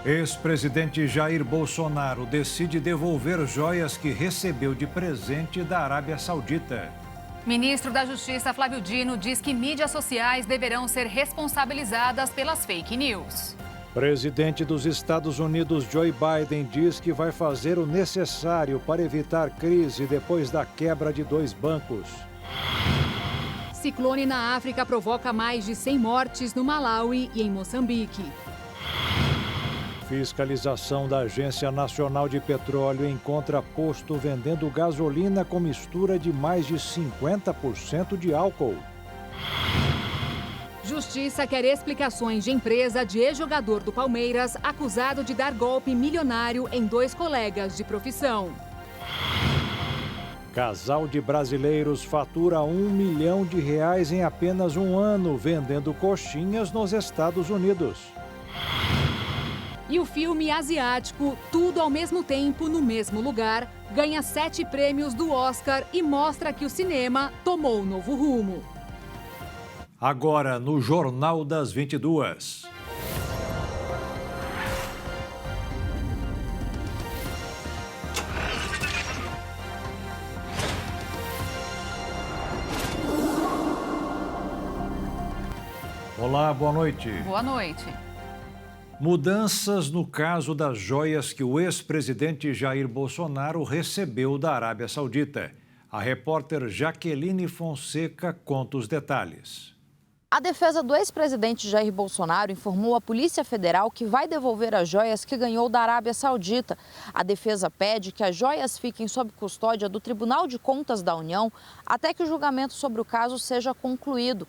Ex-presidente Jair Bolsonaro decide devolver joias que recebeu de presente da Arábia Saudita. Ministro da Justiça Flávio Dino diz que mídias sociais deverão ser responsabilizadas pelas fake news. Presidente dos Estados Unidos Joe Biden diz que vai fazer o necessário para evitar crise depois da quebra de 2 bancos. Ciclone na África provoca mais de 100 mortes no Malawi e em Moçambique. Fiscalização da Agência Nacional de Petróleo encontra posto vendendo gasolina com mistura de mais de 50% de álcool. Justiça quer explicações de empresa de ex-jogador do Palmeiras acusado de dar golpe milionário em 2 colegas de profissão. Casal de brasileiros fatura R$ 1 milhão em apenas um ano, vendendo coxinhas nos Estados Unidos. E o filme asiático Tudo ao Mesmo Tempo, no Mesmo Lugar, ganha 7 prêmios do Oscar e mostra que o cinema tomou um novo rumo. Agora no Jornal das 22. Olá, boa noite. Boa noite. Mudanças no caso das joias que o ex-presidente Jair Bolsonaro recebeu da Arábia Saudita. A repórter Jaqueline Fonseca conta os detalhes. A defesa do ex-presidente Jair Bolsonaro informou à Polícia Federal que vai devolver as joias que ganhou da Arábia Saudita. A defesa pede que as joias fiquem sob custódia do Tribunal de Contas da União até que o julgamento sobre o caso seja concluído.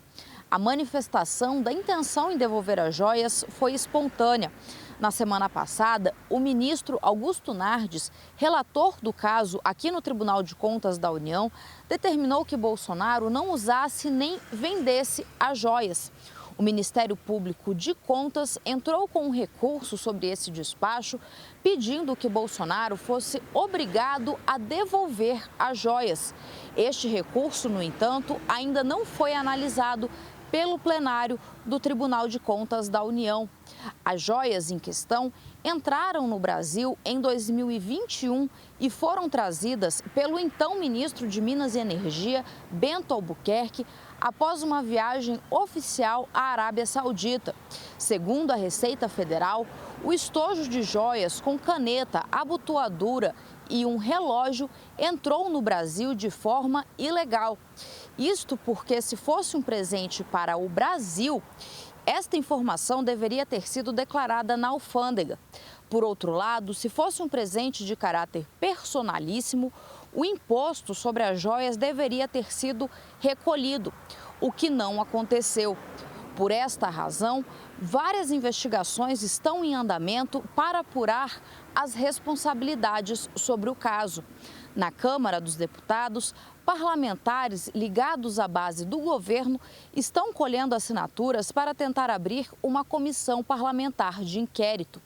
A manifestação da intenção em devolver as joias foi espontânea. Na semana passada, o ministro Augusto Nardes, relator do caso aqui no Tribunal de Contas da União, determinou que Bolsonaro não usasse nem vendesse as joias. O Ministério Público de Contas entrou com um recurso sobre esse despacho, pedindo que Bolsonaro fosse obrigado a devolver as joias. Este recurso, no entanto, ainda não foi analisado pelo plenário do Tribunal de Contas da União. As joias em questão entraram no Brasil em 2021 e foram trazidas pelo então ministro de Minas e Energia, Bento Albuquerque, após uma viagem oficial à Arábia Saudita. Segundo a Receita Federal, o estojo de joias com caneta, abotoadura e um relógio entrou no Brasil de forma ilegal. Isto porque, se fosse um presente para o Brasil, esta informação deveria ter sido declarada na alfândega. Por outro lado, se fosse um presente de caráter personalíssimo, o imposto sobre as joias deveria ter sido recolhido, o que não aconteceu. Por esta razão, várias investigações estão em andamento para apurar as responsabilidades sobre o caso. Na Câmara dos Deputados, parlamentares ligados à base do governo estão colhendo assinaturas para tentar abrir uma comissão parlamentar de inquérito.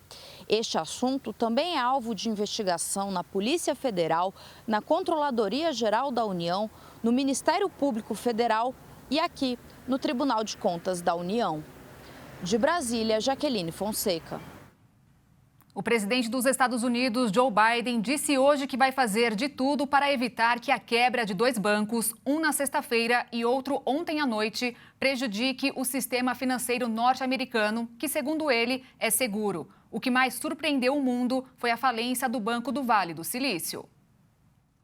Este assunto também é alvo de investigação na Polícia Federal, na Controladoria Geral da União, no Ministério Público Federal e aqui no Tribunal de Contas da União. De Brasília, Jaqueline Fonseca. O presidente dos Estados Unidos, Joe Biden, disse hoje que vai fazer de tudo para evitar que a quebra de 2 bancos, um na sexta-feira e outro ontem à noite, prejudique o sistema financeiro norte-americano, que, segundo ele, é seguro. O que mais surpreendeu o mundo foi a falência do Banco do Vale do Silício.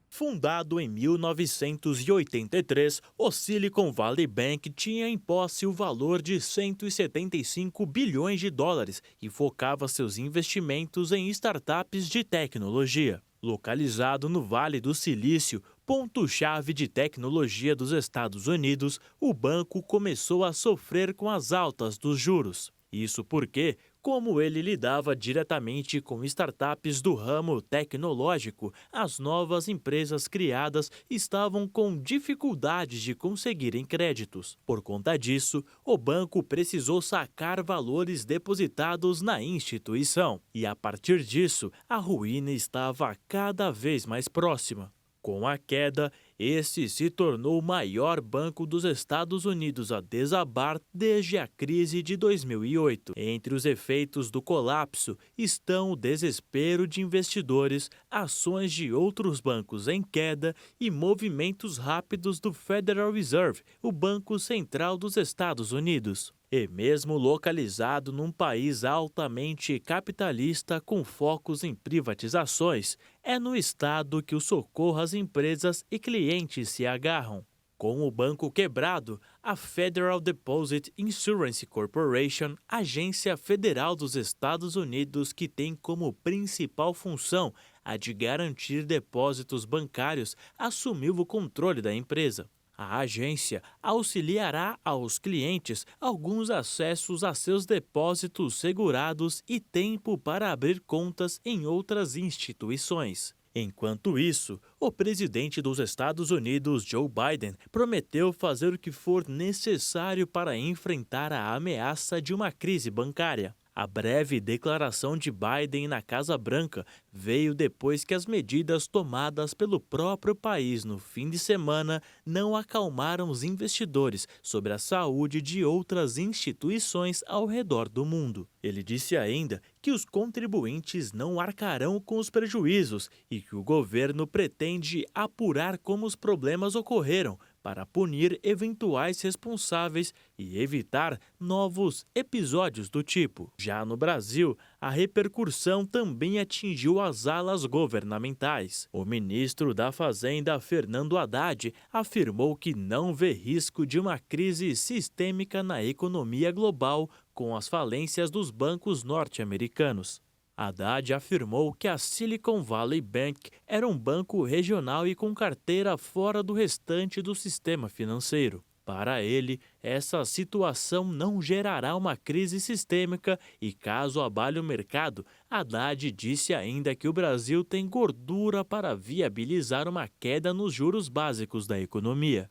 Fundado em 1983, o Silicon Valley Bank tinha em posse o valor de 175 bilhões de dólares e focava seus investimentos em startups de tecnologia. Localizado no Vale do Silício, ponto-chave de tecnologia dos Estados Unidos, o banco começou a sofrer com as altas dos juros. Isso porque, como ele lidava diretamente com startups do ramo tecnológico, as novas empresas criadas estavam com dificuldades de conseguirem créditos. Por conta disso, o banco precisou sacar valores depositados na instituição. E a partir disso, a ruína estava cada vez mais próxima. Com a queda, esse se tornou o maior banco dos Estados Unidos a desabar desde a crise de 2008. Entre os efeitos do colapso estão o desespero de investidores, ações de outros bancos em queda e movimentos rápidos do Federal Reserve, o Banco Central dos Estados Unidos. E mesmo localizado num país altamente capitalista com focos em privatizações, é no estado que o socorro às empresas e clientes se agarram. Com o banco quebrado, a Federal Deposit Insurance Corporation, agência federal dos Estados Unidos que tem como principal função a de garantir depósitos bancários, assumiu o controle da empresa. A agência auxiliará aos clientes alguns acessos a seus depósitos segurados e tempo para abrir contas em outras instituições. Enquanto isso, o presidente dos Estados Unidos, Joe Biden, prometeu fazer o que for necessário para enfrentar a ameaça de uma crise bancária. A breve declaração de Biden na Casa Branca veio depois que as medidas tomadas pelo próprio país no fim de semana não acalmaram os investidores sobre a saúde de outras instituições ao redor do mundo. Ele disse ainda que os contribuintes não arcarão com os prejuízos e que o governo pretende apurar como os problemas ocorreram, para punir eventuais responsáveis e evitar novos episódios do tipo. Já no Brasil, a repercussão também atingiu as alas governamentais. O ministro da Fazenda, Fernando Haddad, afirmou que não vê risco de uma crise sistêmica na economia global com as falências dos bancos norte-americanos. Haddad afirmou que a Silicon Valley Bank era um banco regional e com carteira fora do restante do sistema financeiro. Para ele, essa situação não gerará uma crise sistêmica e, caso abale o mercado, Haddad disse ainda que o Brasil tem gordura para viabilizar uma queda nos juros básicos da economia.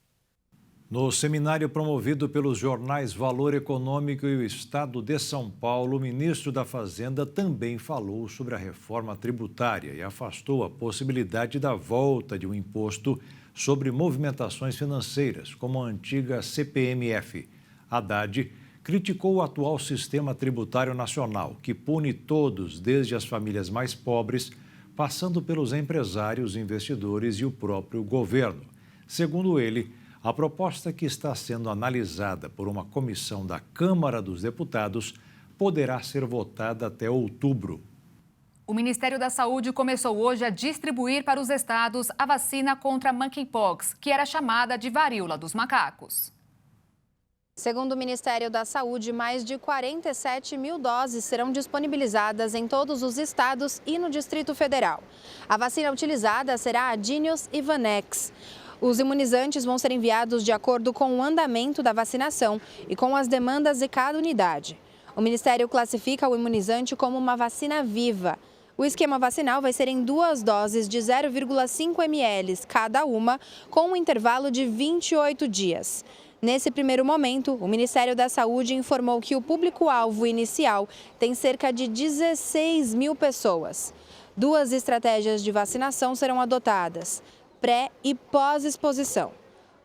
No seminário promovido pelos jornais Valor Econômico e o Estado de São Paulo, o ministro da Fazenda também falou sobre a reforma tributária e afastou a possibilidade da volta de um imposto sobre movimentações financeiras, como a antiga CPMF. Haddad criticou o atual sistema tributário nacional, que pune todos, desde as famílias mais pobres, passando pelos empresários, investidores e o próprio governo. Segundo ele, a proposta, que está sendo analisada por uma comissão da Câmara dos Deputados, poderá ser votada até outubro. O Ministério da Saúde começou hoje a distribuir para os estados a vacina contra a monkeypox, que era chamada de varíola dos macacos. Segundo o Ministério da Saúde, mais de 47 mil doses serão disponibilizadas em todos os estados e no Distrito Federal. A vacina utilizada será a Jynneos e Vanex. Os imunizantes vão ser enviados de acordo com o andamento da vacinação e com as demandas de cada unidade. O Ministério classifica o imunizante como uma vacina viva. O esquema vacinal vai ser em 2 doses de 0,5 ml cada uma, com um intervalo de 28 dias. Nesse primeiro momento, o Ministério da Saúde informou que o público-alvo inicial tem cerca de 16 mil pessoas. 2 estratégias de vacinação serão adotadas: pré e pós-exposição.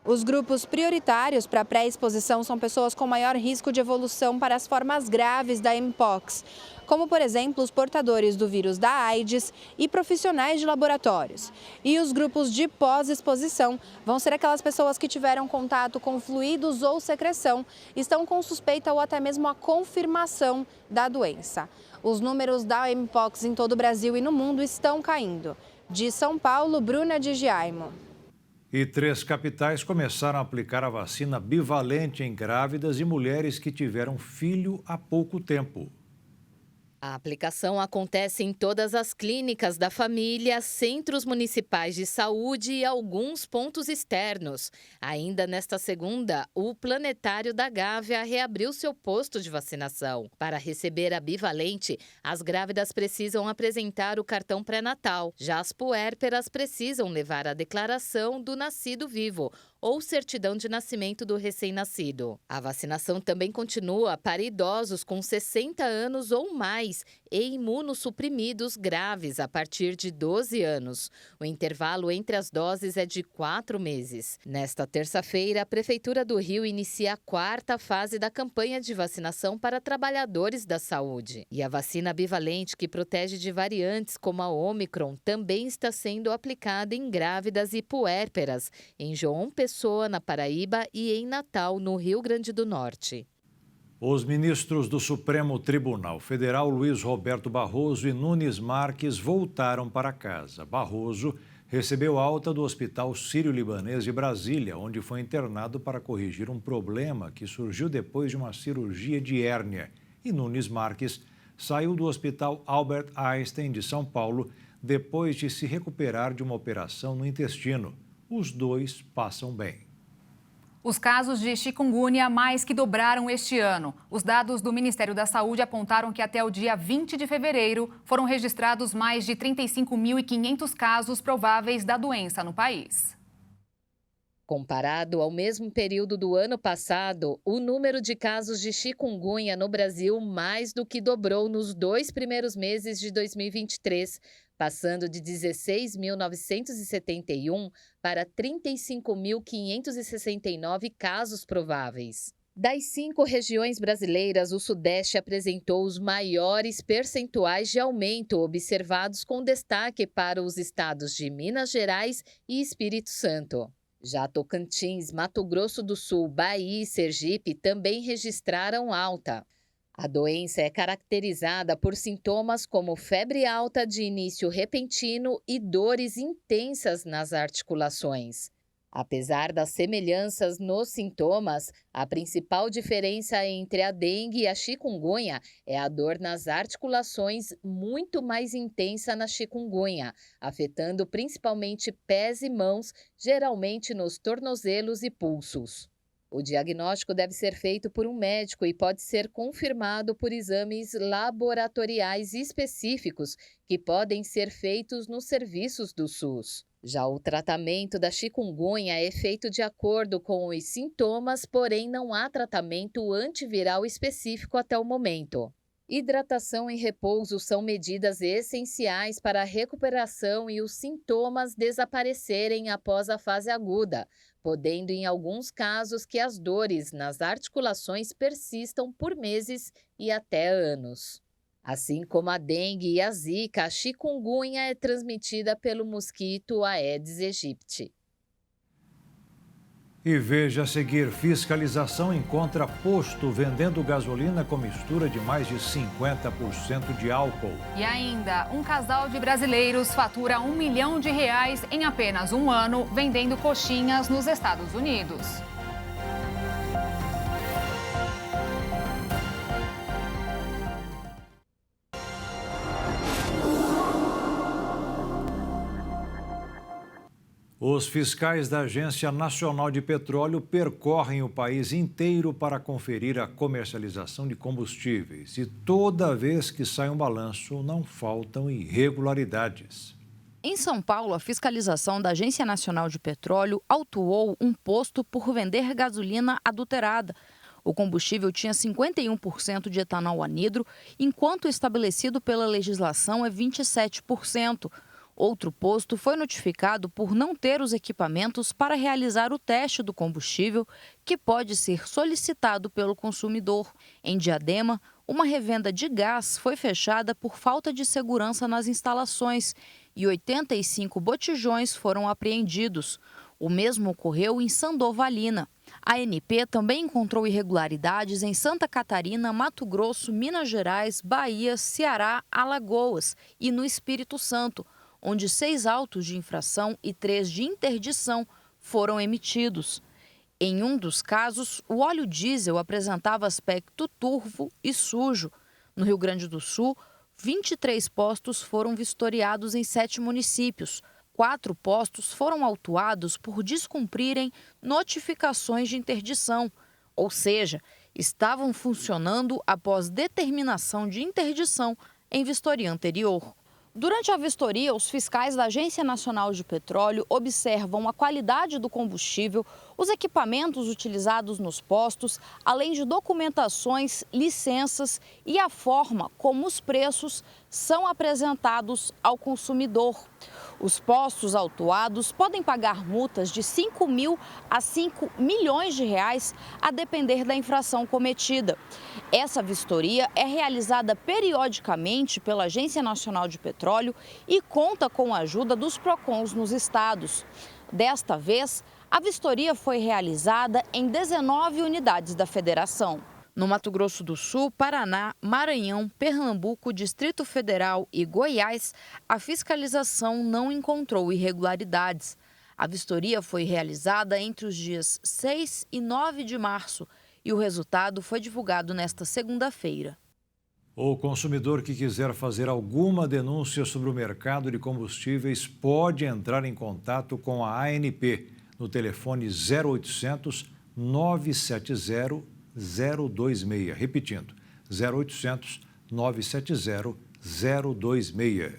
Os grupos prioritários para pré-exposição são pessoas com maior risco de evolução para as formas graves da mpox, como, por exemplo, os portadores do vírus da AIDS e profissionais de laboratórios. E os grupos de pós-exposição vão ser aquelas pessoas que tiveram contato com fluidos ou secreção, estão com suspeita ou até mesmo a confirmação da doença. Os números da mpox em todo o Brasil e no mundo estão caindo. De São Paulo, Bruna de Giaimo. E 3 capitais começaram a aplicar a vacina bivalente em grávidas e mulheres que tiveram filho há pouco tempo. A aplicação acontece em todas as clínicas da família, centros municipais de saúde e alguns pontos externos. Ainda nesta segunda, o Planetário da Gávea reabriu seu posto de vacinação. Para receber a bivalente, as grávidas precisam apresentar o cartão pré-natal. Já as puérperas precisam levar a declaração do nascido vivo ou certidão de nascimento do recém-nascido. A vacinação também continua para idosos com 60 anos ou mais e imunossuprimidos graves a partir de 12 anos. O intervalo entre as doses é de 4 meses. Nesta terça-feira, a Prefeitura do Rio inicia a 4ª fase da campanha de vacinação para trabalhadores da saúde. E a vacina bivalente, que protege de variantes como a Ômicron, também está sendo aplicada em grávidas e puérperas, em João Pessoa, na Paraíba, e em Natal, no Rio Grande do Norte. Os ministros do Supremo Tribunal Federal, Luiz Roberto Barroso e Nunes Marques, voltaram para casa. Barroso recebeu alta do Hospital Sírio-Libanês de Brasília, onde foi internado para corrigir um problema que surgiu depois de uma cirurgia de hérnia. E Nunes Marques saiu do Hospital Albert Einstein de São Paulo depois de se recuperar de uma operação no intestino. Os dois passam bem. Os casos de chikungunya mais que dobraram este ano. Os dados do Ministério da Saúde apontaram que até o dia 20 de fevereiro foram registrados mais de 35.500 casos prováveis da doença no país. Comparado ao mesmo período do ano passado, o número de casos de chikungunya no Brasil mais do que dobrou nos 2 primeiros meses de 2023, passando de 16.971 para 35.569 casos prováveis. Das 5 regiões brasileiras, o Sudeste apresentou os maiores percentuais de aumento observados, com destaque para os estados de Minas Gerais e Espírito Santo. Já Tocantins, Mato Grosso do Sul, Bahia e Sergipe também registraram alta. A doença é caracterizada por sintomas como febre alta de início repentino e dores intensas nas articulações. Apesar das semelhanças nos sintomas, a principal diferença entre a dengue e a chikungunya é a dor nas articulações, muito mais intensa na chikungunya, afetando principalmente pés e mãos, geralmente nos tornozelos e pulsos. O diagnóstico deve ser feito por um médico e pode ser confirmado por exames laboratoriais específicos que podem ser feitos nos serviços do SUS. Já o tratamento da chikungunya é feito de acordo com os sintomas, porém não há tratamento antiviral específico até o momento. Hidratação e repouso são medidas essenciais para a recuperação e os sintomas desaparecerem após a fase aguda, podendo em alguns casos que as dores nas articulações persistam por meses e até anos. Assim como a dengue e a zika, a chikungunya é transmitida pelo mosquito Aedes aegypti. E veja a seguir, fiscalização encontra posto vendendo gasolina com mistura de mais de 50% de álcool. E ainda, um casal de brasileiros fatura R$1 milhão em apenas um ano vendendo coxinhas nos Estados Unidos. Os fiscais da Agência Nacional de Petróleo percorrem o país inteiro para conferir a comercialização de combustíveis. E toda vez que sai um balanço, não faltam irregularidades. Em São Paulo, a fiscalização da Agência Nacional de Petróleo autuou um posto por vender gasolina adulterada. O combustível tinha 51% de etanol anidro, enquanto o estabelecido pela legislação é 27%. Outro posto foi notificado por não ter os equipamentos para realizar o teste do combustível, que pode ser solicitado pelo consumidor. Em Diadema, uma revenda de gás foi fechada por falta de segurança nas instalações e 85 botijões foram apreendidos. O mesmo ocorreu em Sandovalina. A ANP também encontrou irregularidades em Santa Catarina, Mato Grosso, Minas Gerais, Bahia, Ceará, Alagoas e no Espírito Santo, onde 6 autos de infração e 3 de interdição foram emitidos. Em um dos casos, o óleo diesel apresentava aspecto turvo e sujo. No Rio Grande do Sul, 23 postos foram vistoriados em 7 municípios. 4 postos foram autuados por descumprirem notificações de interdição, ou seja, estavam funcionando após determinação de interdição em vistoria anterior. Durante a vistoria, os fiscais da Agência Nacional de Petróleo observam a qualidade do combustível, os equipamentos utilizados nos postos, além de documentações, licenças e a forma como os preços são apresentados ao consumidor. Os postos autuados podem pagar multas de 5 mil a 5 milhões de reais, a depender da infração cometida. Essa vistoria é realizada periodicamente pela Agência Nacional de Petróleo e conta com a ajuda dos PROCONs nos estados. Desta vez, a vistoria foi realizada em 19 unidades da federação. No Mato Grosso do Sul, Paraná, Maranhão, Pernambuco, Distrito Federal e Goiás, a fiscalização não encontrou irregularidades. A vistoria foi realizada entre os dias 6 e 9 de março e o resultado foi divulgado nesta segunda-feira. O consumidor que quiser fazer alguma denúncia sobre o mercado de combustíveis pode entrar em contato com a ANP no telefone 0800 970 026. Repetindo, 0800 970 026.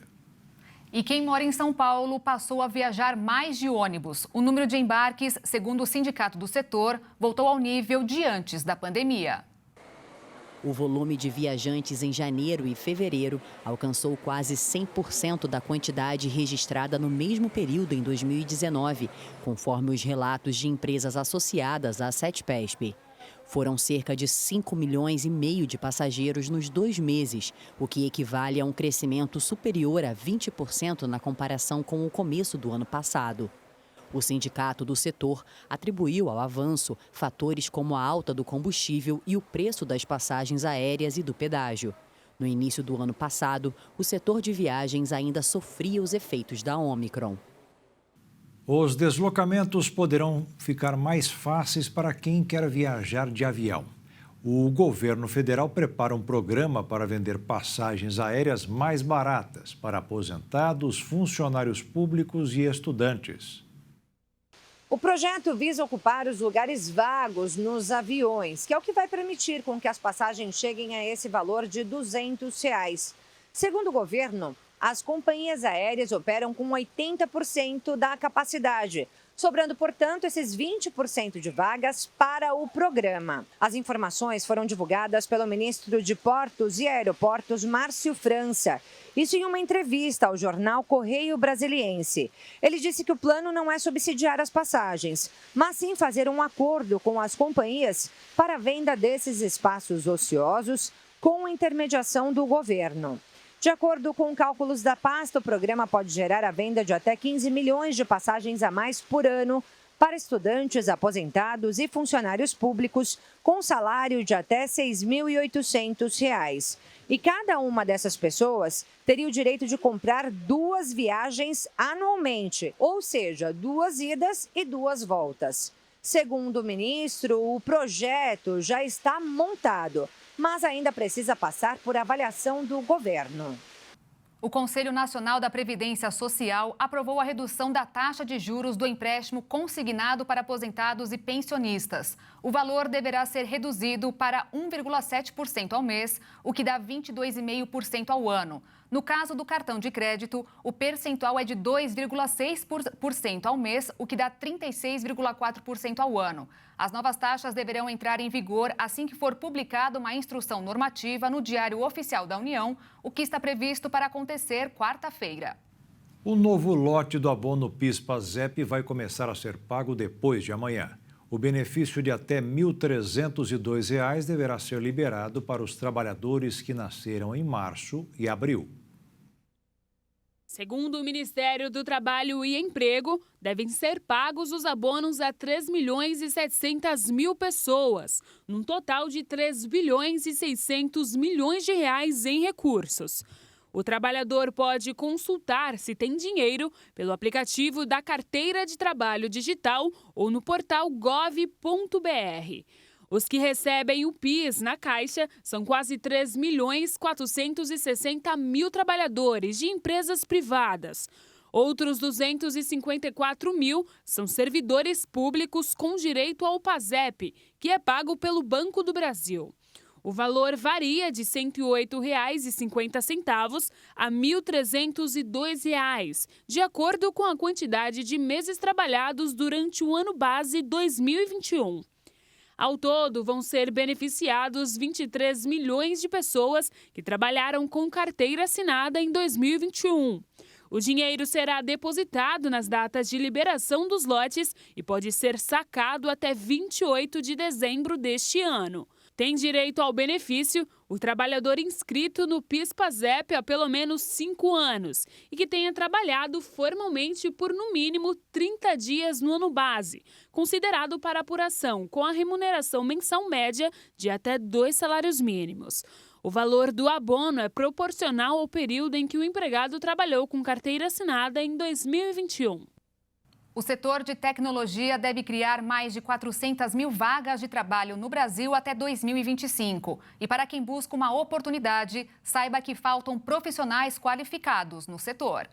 E quem mora em São Paulo passou a viajar mais de ônibus. O número de embarques, segundo o sindicato do setor, voltou ao nível de antes da pandemia. O volume de viajantes em janeiro e fevereiro alcançou quase 100% da quantidade registrada no mesmo período em 2019, conforme os relatos de empresas associadas à Setpesp. Foram cerca de 5 milhões e meio de passageiros nos 2 meses, o que equivale a um crescimento superior a 20% na comparação com o começo do ano passado. O sindicato do setor atribuiu ao avanço fatores como a alta do combustível e o preço das passagens aéreas e do pedágio. No início do ano passado, o setor de viagens ainda sofria os efeitos da Ômicron. Os deslocamentos poderão ficar mais fáceis para quem quer viajar de avião. O governo federal prepara um programa para vender passagens aéreas mais baratas para aposentados, funcionários públicos e estudantes. O projeto visa ocupar os lugares vagos nos aviões, que é o que vai permitir com que as passagens cheguem a esse valor de R$ 200. Segundo o governo, as companhias aéreas operam com 80% da capacidade, sobrando, portanto, esses 20% de vagas para o programa. As informações foram divulgadas pelo ministro de Portos e Aeroportos, Márcio França. Isso em uma entrevista ao jornal Correio Brasiliense. Ele disse que o plano não é subsidiar as passagens, mas sim fazer um acordo com as companhias para a venda desses espaços ociosos com intermediação do governo. De acordo com cálculos da pasta, o programa pode gerar a venda de até 15 milhões de passagens a mais por ano para estudantes, aposentados e funcionários públicos com salário de até R$ 6.800. E cada uma dessas pessoas teria o direito de comprar 2 viagens anualmente, ou seja, 2 idas e 2 voltas. Segundo o ministro, o projeto já está montado, mas ainda precisa passar por avaliação do governo. O Conselho Nacional da Previdência Social aprovou a redução da taxa de juros do empréstimo consignado para aposentados e pensionistas. O valor deverá ser reduzido para 1,7% ao mês, o que dá 22,5% ao ano. No caso do cartão de crédito, o percentual é de 2,6% ao mês, o que dá 36,4% ao ano. As novas taxas deverão entrar em vigor assim que for publicada uma instrução normativa no Diário Oficial da União, o que está previsto para acontecer quarta-feira. O novo lote do abono PIS/PASEP vai começar a ser pago depois de amanhã. O benefício de até R$ 1.302 deverá ser liberado para os trabalhadores que nasceram em março e abril. Segundo o Ministério do Trabalho e Emprego, devem ser pagos os abonos a 3.700.000 pessoas, num total de 3.600 bilhões de reais em recursos. O trabalhador pode consultar se tem dinheiro pelo aplicativo da Carteira de Trabalho Digital ou no portal gov.br. Os que recebem o PIS na Caixa são quase 3.460.000 trabalhadores de empresas privadas. Outros 254 mil são servidores públicos com direito ao PASEP, que é pago pelo Banco do Brasil. O valor varia de R$ 108,50 a R$ 1.302, de acordo com a quantidade de meses trabalhados durante o ano base 2021. Ao todo, vão ser beneficiados 23 milhões de pessoas que trabalharam com carteira assinada em 2021. O dinheiro será depositado nas datas de liberação dos lotes e pode ser sacado até 28 de dezembro deste ano. Tem direito ao benefício o trabalhador inscrito no PIS/PASEP há pelo menos 5 anos e que tenha trabalhado formalmente por no mínimo 30 dias no ano base, considerado para apuração com a remuneração mensal média de até 2 salários mínimos. O valor do abono é proporcional ao período em que o empregado trabalhou com carteira assinada em 2021. O setor de tecnologia deve criar mais de 400 mil vagas de trabalho no Brasil até 2025. E para quem busca uma oportunidade, saiba que faltam profissionais qualificados no setor.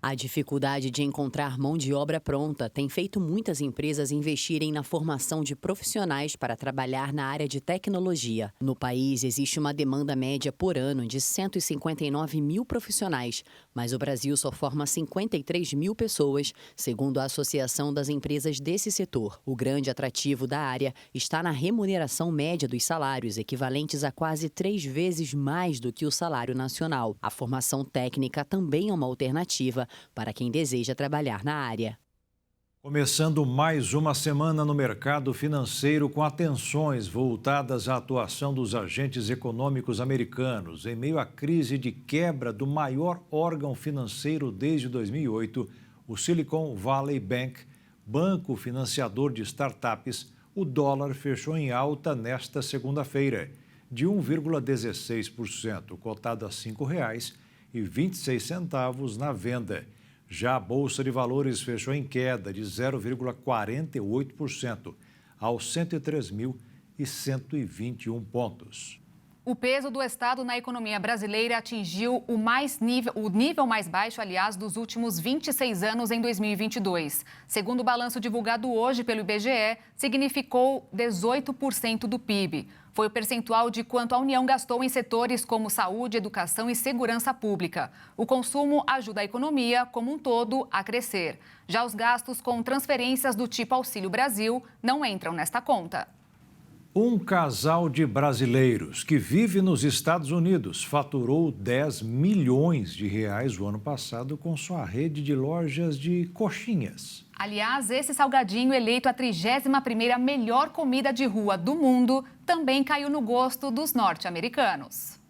A dificuldade de encontrar mão de obra pronta tem feito muitas empresas investirem na formação de profissionais para trabalhar na área de tecnologia. No país, existe uma demanda média por ano de 159 mil profissionais, mas o Brasil só forma 53 mil pessoas, segundo a Associação das Empresas desse setor. O grande atrativo da área está na remuneração média dos salários, equivalentes a quase 3 vezes mais do que o salário nacional. A formação técnica também é uma alternativa para quem deseja trabalhar na área. Começando mais uma semana no mercado financeiro com atenções voltadas à atuação dos agentes econômicos americanos. Em meio à crise de quebra do maior órgão financeiro desde 2008, o Silicon Valley Bank, banco financiador de startups, o dólar fechou em alta nesta segunda-feira, de 1,16%, cotado a R$ 5,26 na venda. Já a Bolsa de Valores fechou em queda de 0,48%, aos 103.121 pontos. O peso do Estado na economia brasileira atingiu o nível mais baixo, aliás, dos últimos 26 anos em 2022. Segundo o balanço divulgado hoje pelo IBGE, significou 18% do PIB. Foi o percentual de quanto a União gastou em setores como saúde, educação e segurança pública. O consumo ajuda a economia como um todo a crescer. Já os gastos com transferências do tipo Auxílio Brasil não entram nesta conta. Um casal de brasileiros que vive nos Estados Unidos faturou 10 milhões de reais o ano passado com sua rede de lojas de coxinhas. Aliás, esse salgadinho, eleito a 31ª melhor comida de rua do mundo, também caiu no gosto dos norte-americanos.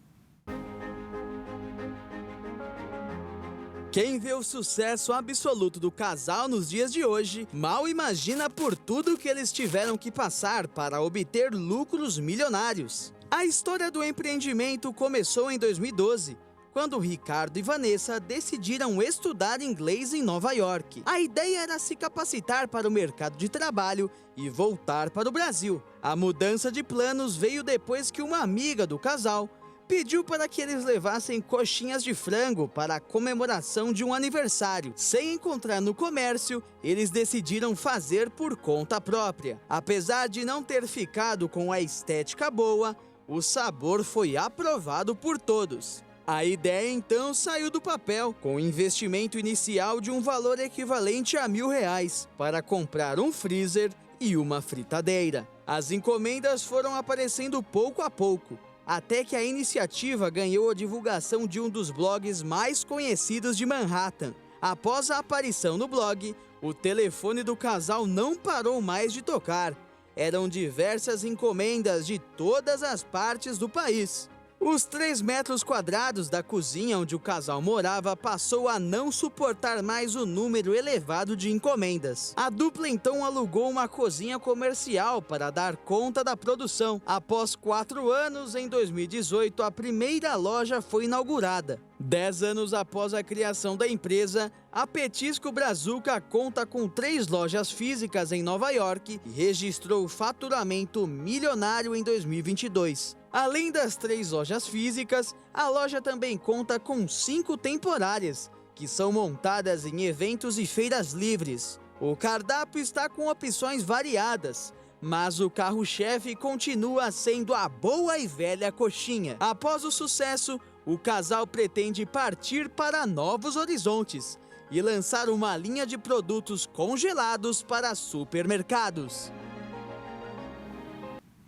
Quem vê o sucesso absoluto do casal nos dias de hoje, mal imagina por tudo que eles tiveram que passar para obter lucros milionários. A história do empreendimento começou em 2012, quando Ricardo e Vanessa decidiram estudar inglês em Nova York. A ideia era se capacitar para o mercado de trabalho e voltar para o Brasil. A mudança de planos veio depois que uma amiga do casal pediu para que eles levassem coxinhas de frango para a comemoração de um aniversário. Sem encontrar no comércio, eles decidiram fazer por conta própria. Apesar de não ter ficado com a estética boa, o sabor foi aprovado por todos. A ideia então saiu do papel, com o investimento inicial de um valor equivalente a R$1.000 para comprar um freezer e uma fritadeira. As encomendas foram aparecendo pouco a pouco, até que a iniciativa ganhou a divulgação de um dos blogs mais conhecidos de Manhattan. Após a aparição no blog, o telefone do casal não parou mais de tocar. Eram diversas encomendas de todas as partes do país. Os 3 metros quadrados da cozinha onde o casal morava passou a não suportar mais o número elevado de encomendas. A dupla então alugou uma cozinha comercial para dar conta da produção. Após 4 anos, em 2018, a primeira loja foi inaugurada. 10 anos após a criação da empresa, a Petisco Brazuca conta com 3 lojas físicas em Nova York e registrou faturamento milionário em 2022. Além das 3 lojas físicas, a loja também conta com 5 temporárias, que são montadas em eventos e feiras livres. O cardápio está com opções variadas, Mas o carro-chefe continua sendo a boa e velha coxinha. Após o sucesso, o casal pretende partir para novos horizontes e lançar uma linha de produtos congelados para supermercados.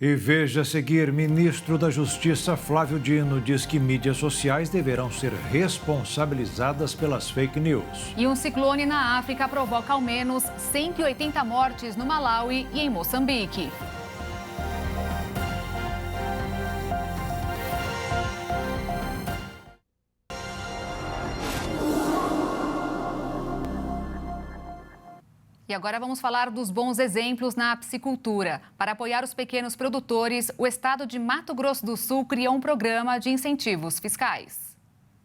E veja a seguir, ministro da Justiça Flávio Dino diz que mídias sociais deverão ser responsabilizadas pelas fake news. E um ciclone na África provoca ao menos 180 mortes no Malawi e em Moçambique. E agora vamos falar dos bons exemplos na piscicultura. Para apoiar os pequenos produtores, o estado de Mato Grosso do Sul criou um programa de incentivos fiscais.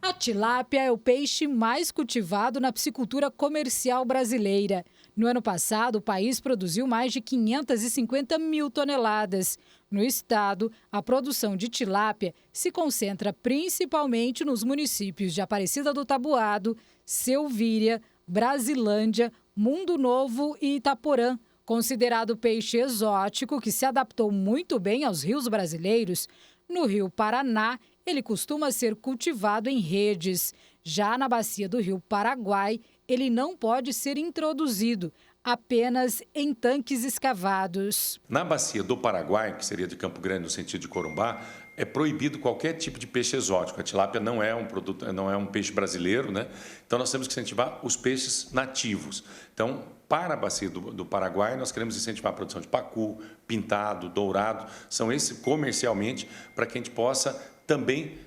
A tilápia é o peixe mais cultivado na piscicultura comercial brasileira. No ano passado, o país produziu mais de 550 mil toneladas. No estado, a produção de tilápia se concentra principalmente nos municípios de Aparecida do Taboado, Selvíria, Brasilândia, Mundo Novo e Itaporã. Considerado peixe exótico que se adaptou muito bem aos rios brasileiros, no Rio Paraná, ele costuma ser cultivado em redes. Já na bacia do Rio Paraguai, ele não pode ser introduzido, apenas em tanques escavados. Na bacia do Paraguai, que seria de Campo Grande no sentido de Corumbá, é proibido qualquer tipo de peixe exótico. A tilápia não é um produto, não é um peixe brasileiro, né? Então nós temos que incentivar os peixes nativos. Então, para a bacia do Paraguai, nós queremos incentivar a produção de pacu, pintado, dourado. São esses comercialmente para que a gente possa também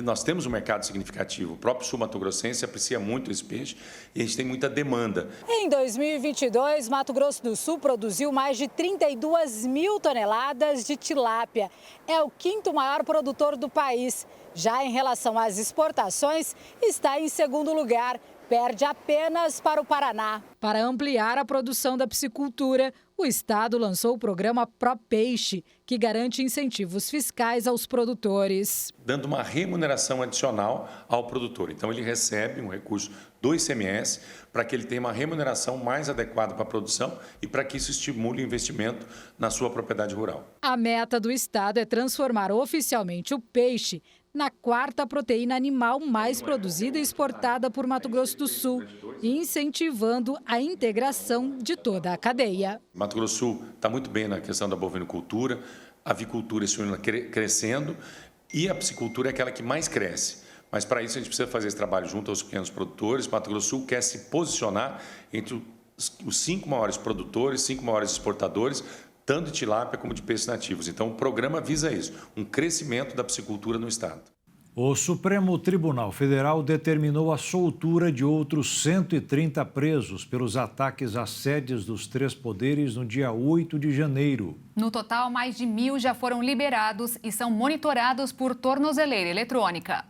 nós temos um mercado significativo. O próprio sul mato-grossense aprecia muito esse peixe e a gente tem muita demanda. Em 2022, Mato Grosso do Sul produziu mais de 32 mil toneladas de tilápia. É o quinto maior produtor do país. Já em relação às exportações, está em segundo lugar. Perde apenas para o Paraná. Para ampliar a produção da piscicultura, o estado lançou o programa ProPeixe, que garante incentivos fiscais aos produtores. Dando uma remuneração adicional ao produtor. Então, ele recebe um recurso do ICMS para que ele tenha uma remuneração mais adequada para a produção e para que isso estimule o investimento na sua propriedade rural. A meta do estado é transformar oficialmente o peixe na quarta proteína animal mais produzida e exportada por Mato Grosso do Sul, incentivando a integração de toda a cadeia. Mato Grosso do Sul está muito bem na questão da bovinocultura, a avicultura e suína crescendo e a piscicultura é aquela que mais cresce. Mas para isso a gente precisa fazer esse trabalho junto aos pequenos produtores. Mato Grosso do Sul quer se posicionar entre os 5 maiores produtores, 5 maiores exportadores, tanto de tilápia como de peixes nativos. Então, o programa visa isso, um crescimento da piscicultura no estado. O Supremo Tribunal Federal determinou a soltura de outros 130 presos pelos ataques às sedes dos 3 poderes no dia 8 de janeiro. No total, mais de 1.000 já foram liberados e são monitorados por tornozeleira eletrônica.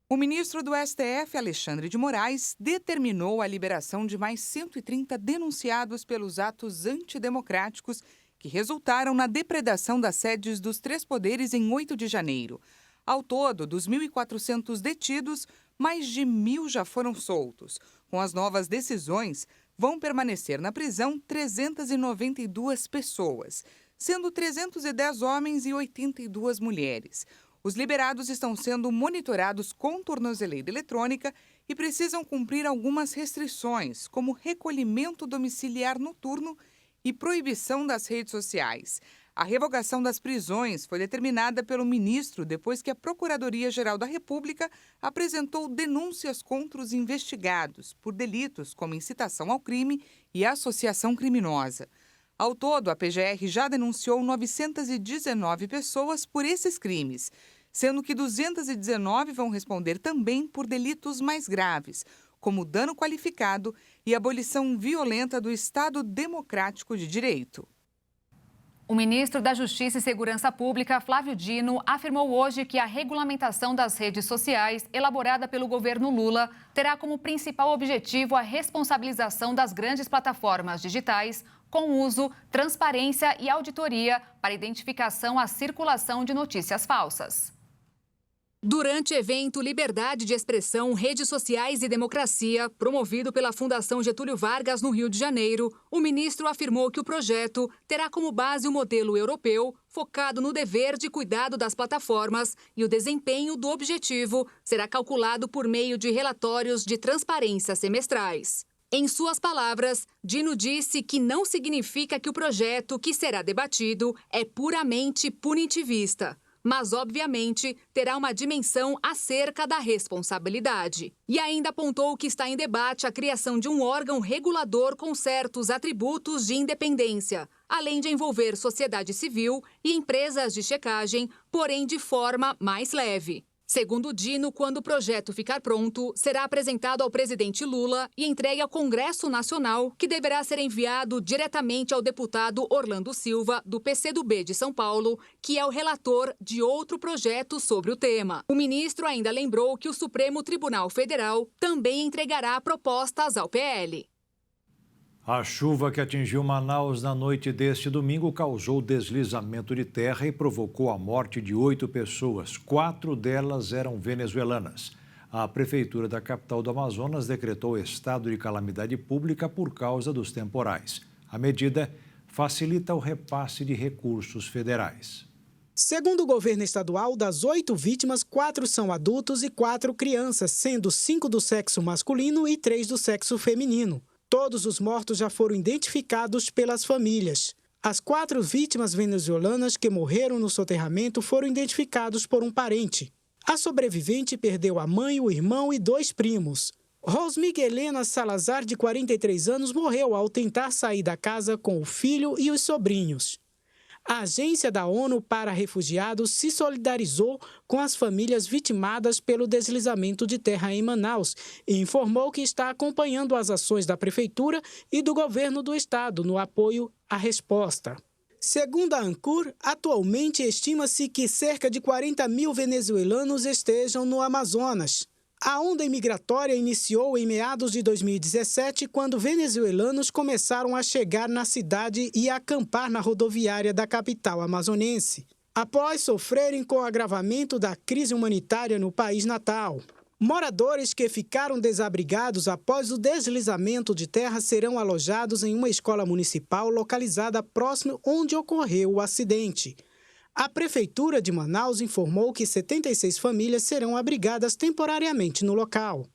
O ministro do STF, Alexandre de Moraes, determinou a liberação de mais 130 denunciados pelos atos antidemocráticos que resultaram na depredação das sedes dos 3 poderes em 8 de janeiro. Ao todo, dos 1.400 detidos, mais de 1.000 já foram soltos. Com as novas decisões, vão permanecer na prisão 392 pessoas, sendo 310 homens e 82 mulheres. Os liberados estão sendo monitorados com tornozeleira eletrônica e precisam cumprir algumas restrições, como recolhimento domiciliar noturno e proibição das redes sociais. A revogação das prisões foi determinada pelo ministro depois que a Procuradoria-Geral da República apresentou denúncias contra os investigados por delitos como incitação ao crime e associação criminosa. Ao todo, a PGR já denunciou 919 pessoas por esses crimes, sendo que 219 vão responder também por delitos mais graves, como dano qualificado e abolição violenta do Estado Democrático de Direito. O ministro da Justiça e Segurança Pública, Flávio Dino, afirmou hoje que a regulamentação das redes sociais, elaborada pelo governo Lula, terá como principal objetivo a responsabilização das grandes plataformas digitais com uso, transparência e auditoria para identificação à circulação de notícias falsas. Durante evento Liberdade de Expressão, Redes Sociais e Democracia, promovido pela Fundação Getúlio Vargas no Rio de Janeiro, o ministro afirmou que o projeto terá como base o modelo europeu, focado no dever de cuidado das plataformas, e o desempenho do objetivo será calculado por meio de relatórios de transparência semestrais. Em suas palavras, Dino disse que não significa que o projeto que será debatido é puramente punitivista, mas, obviamente, terá uma dimensão acerca da responsabilidade. E ainda apontou que está em debate a criação de um órgão regulador com certos atributos de independência, além de envolver sociedade civil e empresas de checagem, porém de forma mais leve. Segundo Dino, quando o projeto ficar pronto, será apresentado ao presidente Lula e entregue ao Congresso Nacional, que deverá ser enviado diretamente ao deputado Orlando Silva, do PCdoB de São Paulo, que é o relator de outro projeto sobre o tema. O ministro ainda lembrou que o Supremo Tribunal Federal também entregará propostas ao PL. A chuva que atingiu Manaus na noite deste domingo causou deslizamento de terra e provocou a morte de 8 pessoas. 4 delas eram venezuelanas. A Prefeitura da capital do Amazonas decretou estado de calamidade pública por causa dos temporais. A medida facilita o repasse de recursos federais. Segundo o governo estadual, das 8 vítimas, 4 são adultos e 4 crianças, sendo 5 do sexo masculino e 3 do sexo feminino. Todos os mortos já foram identificados pelas famílias. As 4 vítimas venezuelanas que morreram no soterramento foram identificados por um parente. A sobrevivente perdeu a mãe, o irmão e 2 primos. Rosmiguelena Salazar, de 43 anos, morreu ao tentar sair da casa com o filho e os sobrinhos. A Agência da ONU para Refugiados se solidarizou com as famílias vitimadas pelo deslizamento de terra em Manaus e informou que está acompanhando as ações da Prefeitura e do governo do estado no apoio à resposta. Segundo a ANCUR, atualmente estima-se que cerca de 40 mil venezuelanos estejam no Amazonas. A onda imigratória iniciou em meados de 2017, quando venezuelanos começaram a chegar na cidade e a acampar na rodoviária da capital amazonense, após sofrerem com o agravamento da crise humanitária no país natal. Moradores que ficaram desabrigados após o deslizamento de terra serão alojados em uma escola municipal localizada próximo onde ocorreu o acidente. A Prefeitura de Manaus informou que 76 famílias serão abrigadas temporariamente no local.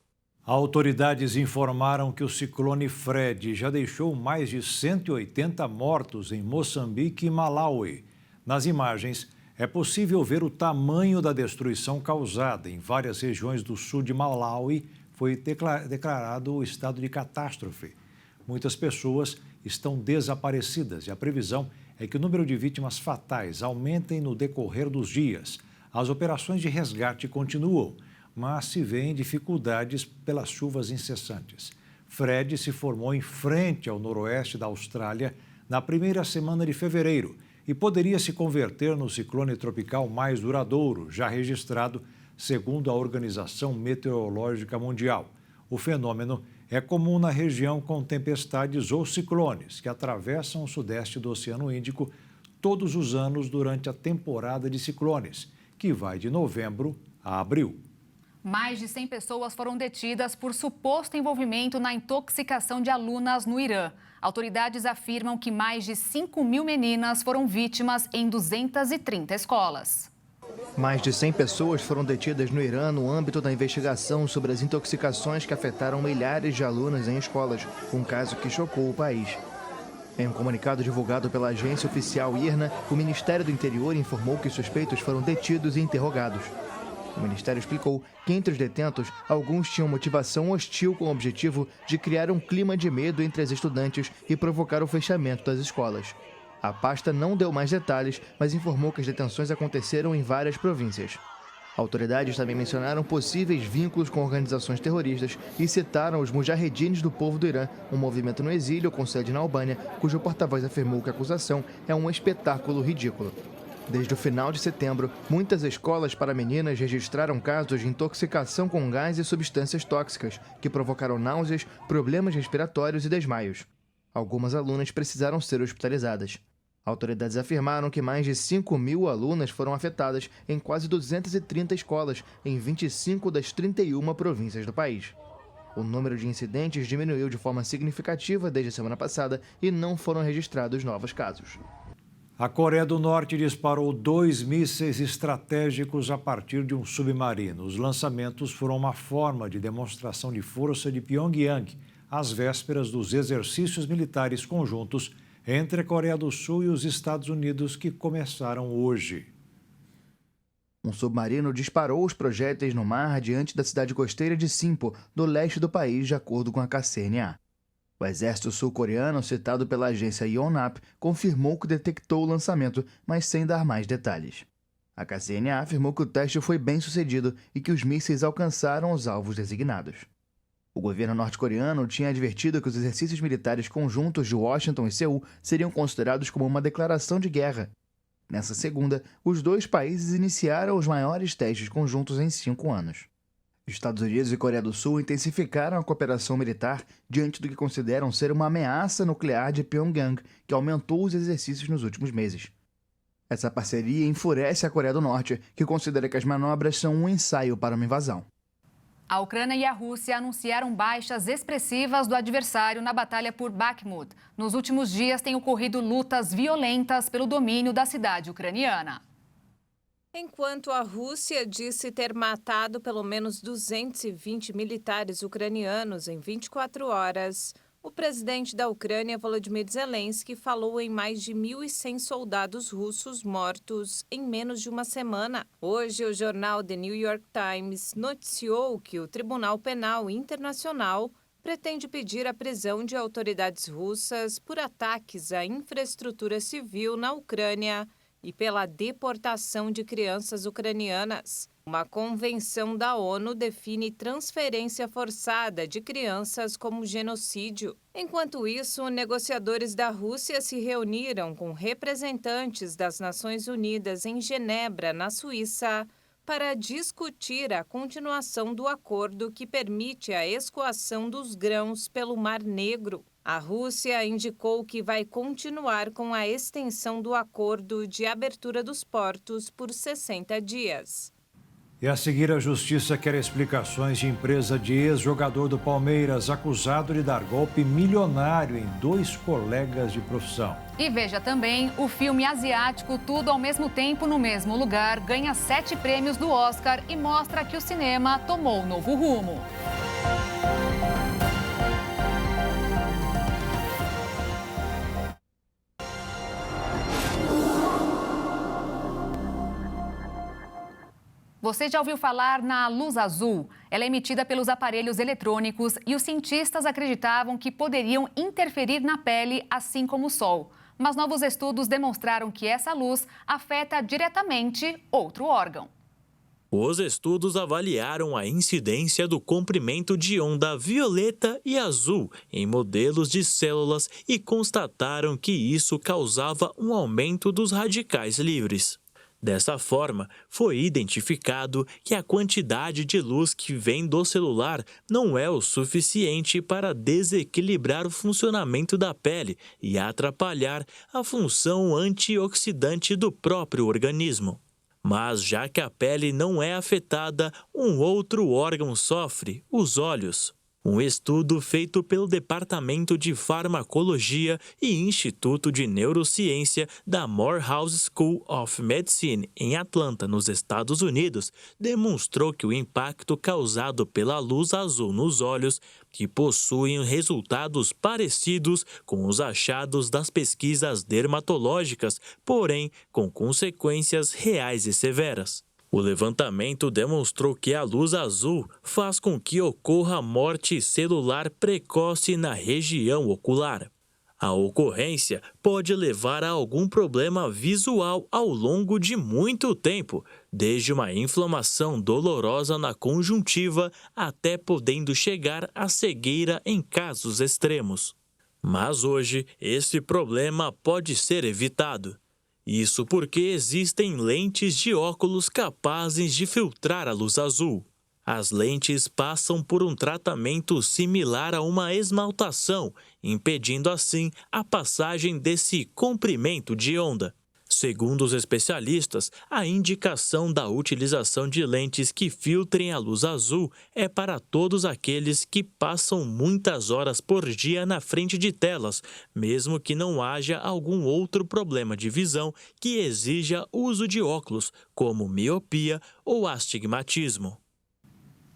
Autoridades informaram que o ciclone Fred já deixou mais de 180 mortos em Moçambique e Malawi. Nas imagens, é possível ver o tamanho da destruição causada. Em várias regiões do sul de Malawi foi declarado o estado de catástrofe. Muitas pessoas estão desaparecidas e a previsão é que o número de vítimas fatais aumentem no decorrer dos dias. As operações de resgate continuam, mas se vêem dificuldades pelas chuvas incessantes. Fred se formou em frente ao noroeste da Austrália na primeira semana de fevereiro e poderia se converter no ciclone tropical mais duradouro já registrado, segundo a Organização Meteorológica Mundial. O fenômeno é comum na região com tempestades ou ciclones que atravessam o sudeste do Oceano Índico todos os anos durante a temporada de ciclones, que vai de novembro a abril. Mais de 100 pessoas foram detidas por suposto envolvimento na intoxicação de alunas no Irã. Autoridades afirmam que mais de 5 mil meninas foram vítimas em 230 escolas. Mais de 100 pessoas foram detidas no Irã no âmbito da investigação sobre as intoxicações que afetaram milhares de alunas em escolas, um caso que chocou o país. Em um comunicado divulgado pela agência oficial IRNA, o Ministério do Interior informou que suspeitos foram detidos e interrogados. O Ministério explicou que entre os detentos, alguns tinham motivação hostil com o objetivo de criar um clima de medo entre as estudantes e provocar o fechamento das escolas. A pasta não deu mais detalhes, mas informou que as detenções aconteceram em várias províncias. Autoridades também mencionaram possíveis vínculos com organizações terroristas e citaram os Mujahedins do povo do Irã, um movimento no exílio com sede na Albânia, cujo porta-voz afirmou que a acusação é um espetáculo ridículo. Desde o final de setembro, muitas escolas para meninas registraram casos de intoxicação com gás e substâncias tóxicas, que provocaram náuseas, problemas respiratórios e desmaios. Algumas alunas precisaram ser hospitalizadas. Autoridades afirmaram que mais de 5.000 alunas foram afetadas em quase 230 escolas em 25 das 31 províncias do país. O número de incidentes diminuiu de forma significativa desde a semana passada e não foram registrados novos casos. A Coreia do Norte disparou 2 mísseis estratégicos a partir de um submarino. Os lançamentos foram uma forma de demonstração de força de Pyongyang, às vésperas dos exercícios militares conjuntos entre a Coreia do Sul e os Estados Unidos, que começaram hoje. Um submarino disparou os projéteis no mar diante da cidade costeira de Sinpo, do leste do país, de acordo com a KCNA. O exército sul-coreano, citado pela agência Yonhap, confirmou que detectou o lançamento, mas sem dar mais detalhes. A KCNA afirmou que o teste foi bem sucedido e que os mísseis alcançaram os alvos designados. O governo norte-coreano tinha advertido que os exercícios militares conjuntos de Washington e Seul seriam considerados como uma declaração de guerra. Nessa segunda, os dois países iniciaram os maiores testes conjuntos em 5 anos. Estados Unidos e Coreia do Sul intensificaram a cooperação militar diante do que consideram ser uma ameaça nuclear de Pyongyang, que aumentou os exercícios nos últimos meses. Essa parceria enfurece a Coreia do Norte, que considera que as manobras são um ensaio para uma invasão. A Ucrânia e a Rússia anunciaram baixas expressivas do adversário na batalha por Bakhmut. Nos últimos dias, têm ocorrido lutas violentas pelo domínio da cidade ucraniana. Enquanto a Rússia disse ter matado pelo menos 220 militares ucranianos em 24 horas, o presidente da Ucrânia, Volodymyr Zelensky, falou em mais de 1.100 soldados russos mortos em menos de uma semana. Hoje, o jornal The New York Times noticiou que o Tribunal Penal Internacional pretende pedir a prisão de autoridades russas por ataques à infraestrutura civil na Ucrânia e pela deportação de crianças ucranianas. Uma convenção da ONU define transferência forçada de crianças como genocídio. Enquanto isso, negociadores da Rússia se reuniram com representantes das Nações Unidas em Genebra, na Suíça, para discutir a continuação do acordo que permite a escoação dos grãos pelo Mar Negro. A Rússia indicou que vai continuar com a extensão do acordo de abertura dos portos por 60 dias. E a seguir, a Justiça quer explicações de empresa de ex-jogador do Palmeiras acusado de dar golpe milionário em 2 colegas de profissão. E veja também o filme asiático Tudo ao Mesmo Tempo no Mesmo Lugar ganha 7 prêmios do Oscar e mostra que o cinema tomou um novo rumo. Você já ouviu falar na luz azul? Ela é emitida pelos aparelhos eletrônicos e os cientistas acreditavam que poderiam interferir na pele, assim como o sol. Mas novos estudos demonstraram que essa luz afeta diretamente outro órgão. Os estudos avaliaram a incidência do comprimento de onda violeta e azul em modelos de células e constataram que isso causava um aumento dos radicais livres. Dessa forma, foi identificado que a quantidade de luz que vem do celular não é o suficiente para desequilibrar o funcionamento da pele e atrapalhar a função antioxidante do próprio organismo. Mas já que a pele não é afetada, um outro órgão sofre, os olhos. Um estudo feito pelo Departamento de Farmacologia e Instituto de Neurociência da Morehouse School of Medicine, em Atlanta, nos Estados Unidos, demonstrou que o impacto causado pela luz azul nos olhos, que possuem resultados parecidos com os achados das pesquisas dermatológicas, porém com consequências reais e severas. O levantamento demonstrou que a luz azul faz com que ocorra morte celular precoce na região ocular. A ocorrência pode levar a algum problema visual ao longo de muito tempo, desde uma inflamação dolorosa na conjuntiva até podendo chegar à cegueira em casos extremos. Mas hoje, esse problema pode ser evitado. Isso porque existem lentes de óculos capazes de filtrar a luz azul. As lentes passam por um tratamento similar a uma esmaltação, impedindo assim a passagem desse comprimento de onda. Segundo os especialistas, a indicação da utilização de lentes que filtrem a luz azul é para todos aqueles que passam muitas horas por dia na frente de telas, mesmo que não haja algum outro problema de visão que exija uso de óculos, como miopia ou astigmatismo.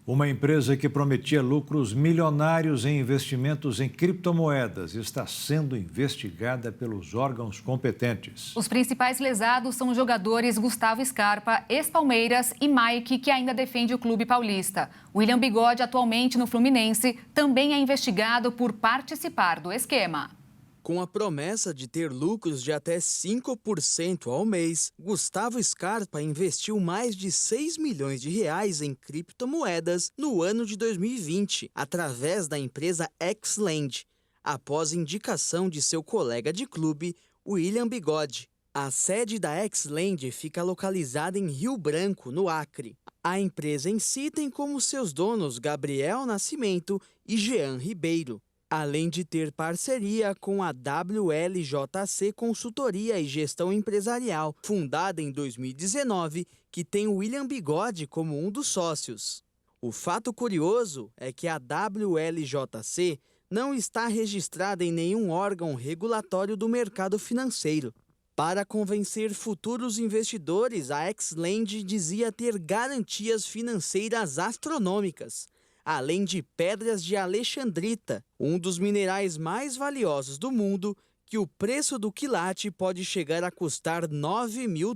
Uma empresa que prometia lucros milionários em investimentos em criptomoedas está sendo investigada pelos órgãos competentes. Os principais lesados são os jogadores Gustavo Scarpa, ex-Palmeiras, e Mike, que ainda defende o clube paulista. William Bigode, atualmente no Fluminense, também é investigado por participar do esquema. Com a promessa de ter lucros de até 5% ao mês, Gustavo Scarpa investiu mais de 6 milhões de reais em criptomoedas no ano de 2020, através da empresa Xland, após indicação de seu colega de clube, William Bigode. A sede da Xland fica localizada em Rio Branco, no Acre. A empresa em si tem como seus donos Gabriel Nascimento e Jean Ribeiro, além de ter parceria com a WLJC Consultoria e Gestão Empresarial, fundada em 2019, que tem o William Bigode como um dos sócios. O fato curioso é que a WLJC não está registrada em nenhum órgão regulatório do mercado financeiro. Para convencer futuros investidores, a Xland dizia ter garantias financeiras astronômicas, além de pedras de alexandrita, um dos minerais mais valiosos do mundo, que o preço do quilate pode chegar a custar $9 mil.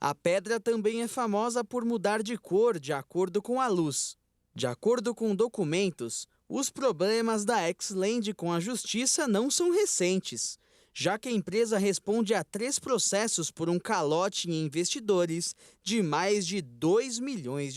A pedra também é famosa por mudar de cor de acordo com a luz. De acordo com documentos, os problemas da Xland com a justiça não são recentes, já que a empresa responde a 3 processos por um calote em investidores de mais de R$2 milhões.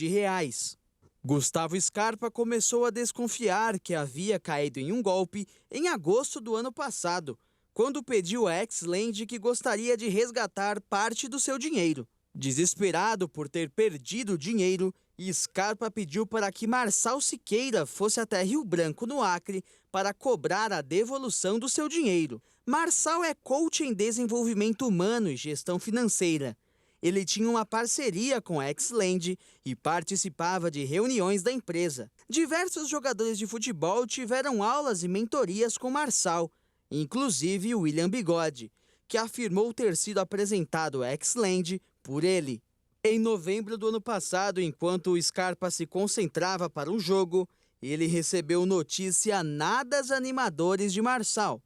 Gustavo Scarpa começou a desconfiar que havia caído em um golpe em agosto do ano passado, quando pediu a Xland que gostaria de resgatar parte do seu dinheiro. Desesperado por ter perdido o dinheiro, Scarpa pediu para que Marçal Siqueira fosse até Rio Branco, no Acre, para cobrar a devolução do seu dinheiro. Marçal é coach em desenvolvimento humano e gestão financeira. Ele tinha uma parceria com a Xland e participava de reuniões da empresa. Diversos jogadores de futebol tiveram aulas e mentorias com Marçal, inclusive William Bigode, que afirmou ter sido apresentado a Xland por ele. Em novembro do ano passado, enquanto o Scarpa se concentrava para um jogo, ele recebeu notícia nada animadores de Marçal.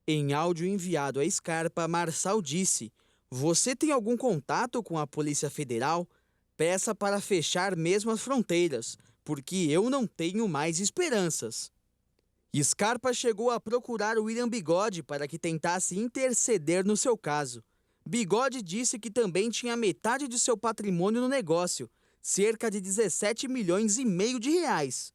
Em áudio enviado a Scarpa, Marçal disse: "Você tem algum contato com a Polícia Federal? Peça para fechar mesmo as fronteiras, porque eu não tenho mais esperanças." Scarpa chegou a procurar William Bigode para que tentasse interceder no seu caso. Bigode disse que também tinha metade de seu patrimônio no negócio, cerca de 17 milhões e meio de reais.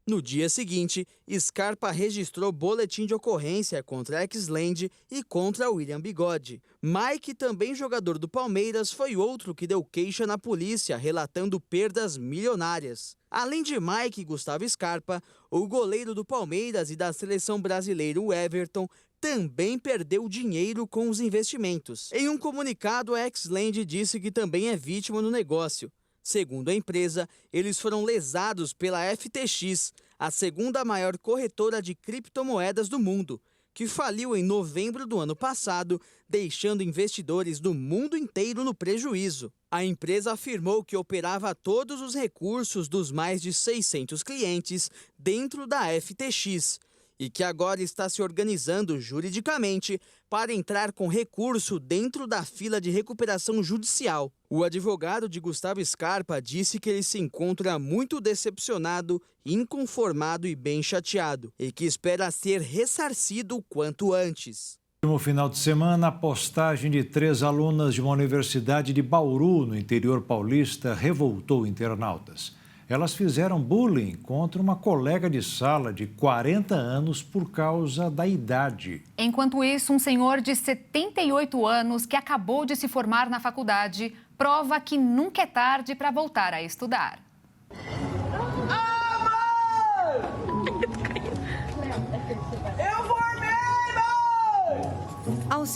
No dia seguinte, Scarpa registrou boletim de ocorrência contra a Xland e contra William Bigode. Mike, também jogador do Palmeiras, foi outro que deu queixa na polícia, relatando perdas milionárias. Além de Mike e Gustavo Scarpa, o goleiro do Palmeiras e da seleção brasileira, o Everton, também perdeu dinheiro com os investimentos. Em um comunicado, a Xland disse que também é vítima no negócio. Segundo a empresa, eles foram lesados pela FTX, a segunda maior corretora de criptomoedas do mundo, que faliu em novembro do ano passado, deixando investidores do mundo inteiro no prejuízo. A empresa afirmou que operava todos os recursos dos mais de 600 clientes dentro da FTX e que agora está se organizando juridicamente para entrar com recurso dentro da fila de recuperação judicial. O advogado de Gustavo Scarpa disse que ele se encontra muito decepcionado, inconformado e bem chateado, e que espera ser ressarcido o quanto antes. No final de semana, a postagem de 3 alunas de uma universidade de Bauru, no interior paulista, revoltou internautas. Elas fizeram bullying contra uma colega de sala de 40 anos por causa da idade. Enquanto isso, um senhor de 78 anos que acabou de se formar na faculdade prova que nunca é tarde para voltar a estudar.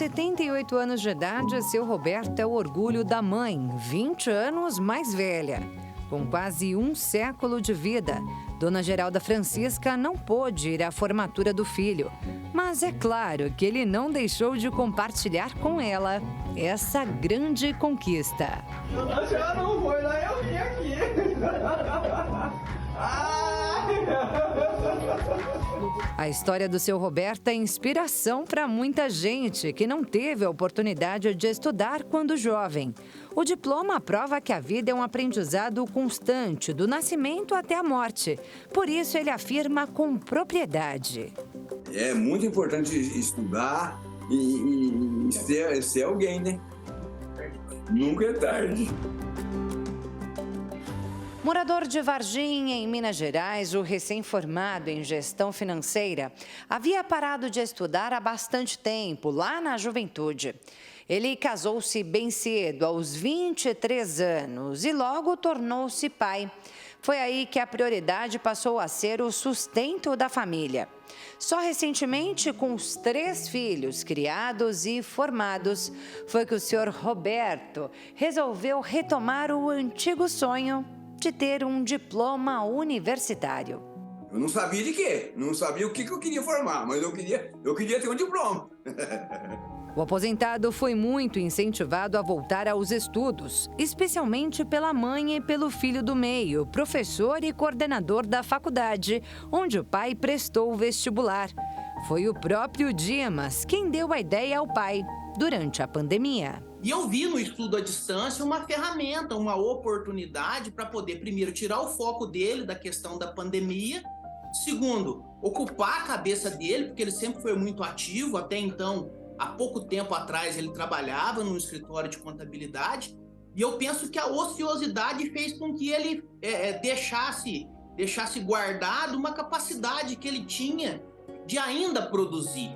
78 anos de idade, seu Roberto é o orgulho da mãe, 20 anos mais velha. Com quase um século de vida, Dona Geralda Francisca não pôde ir à formatura do filho. Mas é claro que ele não deixou de compartilhar com ela essa grande conquista. A senhora não foi lá, eu vim aqui. A história do seu Roberto é inspiração para muita gente que não teve a oportunidade de estudar quando jovem. O diploma prova que a vida é um aprendizado constante, do nascimento até a morte. Por isso, ele afirma com propriedade. É muito importante estudar e ser alguém, né? Nunca é tarde. Morador de Varginha, em Minas Gerais, o recém-formado em gestão financeira havia parado de estudar há bastante tempo, lá na juventude. Ele casou-se bem cedo, aos 23 anos, e logo tornou-se pai. Foi aí que a prioridade passou a ser o sustento da família. Só recentemente, com os 3 filhos criados e formados, foi que o senhor Roberto resolveu retomar o antigo sonho de ter um diploma universitário. Eu não sabia de quê, não sabia o que eu queria formar, mas eu queria ter um diploma. O aposentado foi muito incentivado a voltar aos estudos, especialmente pela mãe e pelo filho do meio, professor e coordenador da faculdade, onde o pai prestou o vestibular. Foi o próprio Dimas quem deu a ideia ao pai durante a pandemia. E eu vi no estudo à distância uma ferramenta, uma oportunidade para poder, primeiro, tirar o foco dele da questão da pandemia, segundo, ocupar a cabeça dele, porque ele sempre foi muito ativo, até então, há pouco tempo atrás, ele trabalhava num escritório de contabilidade, e eu penso que a ociosidade fez com que ele deixasse guardado uma capacidade que ele tinha de ainda produzir.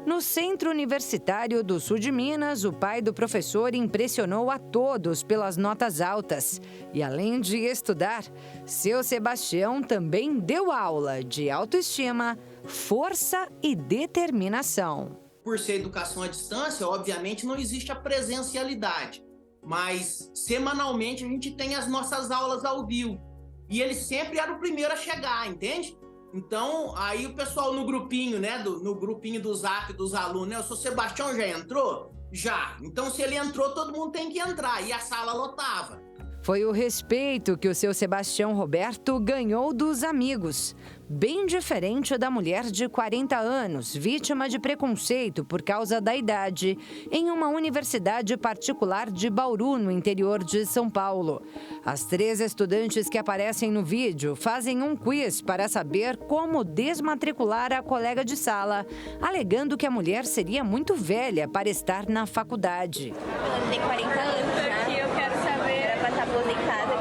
No Centro Universitário do Sul de Minas, o pai do professor impressionou a todos pelas notas altas. E além de estudar, seu Sebastião também deu aula de autoestima, força e determinação. Por ser educação à distância, obviamente não existe a presencialidade, mas semanalmente a gente tem as nossas aulas ao vivo. E ele sempre era o primeiro a chegar, entende? Então, aí o pessoal no grupinho, né, no grupinho do Zap dos alunos, né, o seu Sebastião já entrou? Já. Então, se ele entrou, todo mundo tem que entrar, e a sala lotava. Foi o respeito que o seu Sebastião Roberto ganhou dos amigos. Bem diferente da mulher de 40 anos, vítima de preconceito por causa da idade, em uma universidade particular de Bauru, no interior de São Paulo. As 3 estudantes que aparecem no vídeo fazem um quiz para saber como desmatricular a colega de sala, alegando que a mulher seria muito velha para estar na faculdade. Ela tem 40 anos já. Eu quero saber. Era para estar aposentada.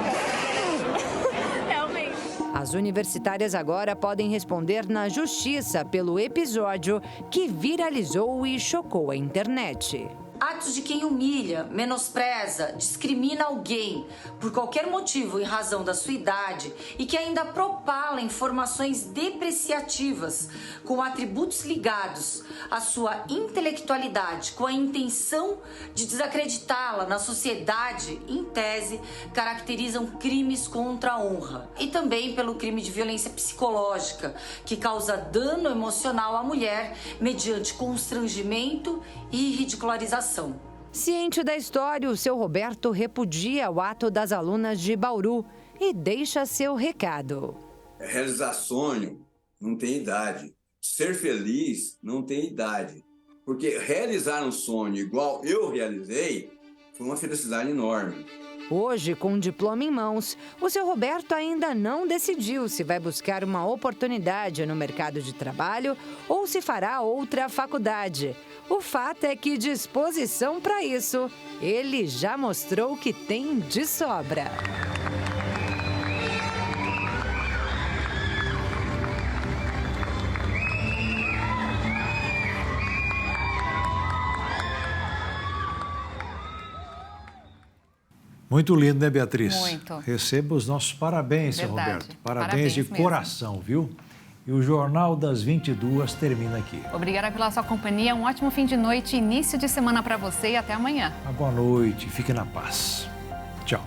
Realmente. As universitárias agora podem responder na justiça pelo episódio que viralizou e chocou a internet. Atos de quem humilha, menospreza, discrimina alguém por qualquer motivo em razão da sua idade e que ainda propala informações depreciativas com atributos ligados à sua intelectualidade com a intenção de desacreditá-la na sociedade, em tese, caracterizam crimes contra a honra. E também pelo crime de violência psicológica, que causa dano emocional à mulher mediante constrangimento e ridicularização. Ciente da história, o seu Roberto repudia o ato das alunas de Bauru e deixa seu recado. Realizar sonho não tem idade. Ser feliz não tem idade. Porque realizar um sonho igual eu realizei foi uma felicidade enorme. Hoje, com um diploma em mãos, o seu Roberto ainda não decidiu se vai buscar uma oportunidade no mercado de trabalho ou se fará outra faculdade. O fato é que disposição para isso, ele já mostrou que tem de sobra. Muito lindo, né, Beatriz? Muito. Receba os nossos parabéns, seu Verdade. Roberto. Parabéns de mesmo. coração, viu? E o Jornal das 22 termina aqui. Obrigada pela sua companhia, um ótimo fim de noite, início de semana para você e até amanhã. Uma boa noite, fique na paz. Tchau.